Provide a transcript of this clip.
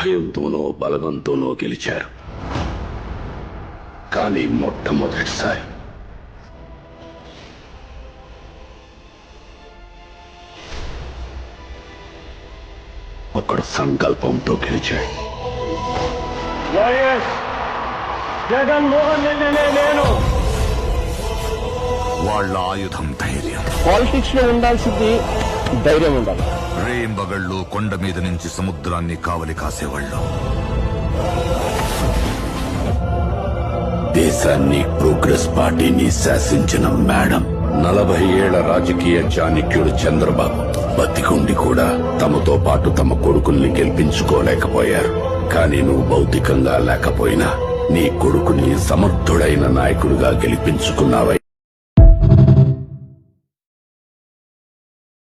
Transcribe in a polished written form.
భయంతోనో బలగంతోనో గెలిచారు. కానీ మొట్టమొదటిసారి ఒకడు సంకల్పంతో గెలిచాడు. జగన్మోహన్ రెడ్డినే నేను. వాళ్ళ ఆయుధం ధైర్యం. పాలిటిక్స్ లో ఉండాల్సింది ధైర్యం ఉండాలి. రేంబగళ్ళు కొండ మీద నుంచి సముద్రాన్ని కావలి కాసేవాళ్ళు. దేశాన్ని ప్రోగ్రెస్ పార్టీని శాసించిన మేడం, 40 ఏళ్ల రాజకీయ చాణక్యుడు చంద్రబాబు బతికుండి కూడా తమతో పాటు తమ కొడుకుల్ని గెలిపించుకోలేకపోయారు. కానీ నువ్వు భౌతికంగా లేకపోయినా నీ కొడుకుని సమర్థుడైన నాయకుడిగా గెలిపించుకున్నావై.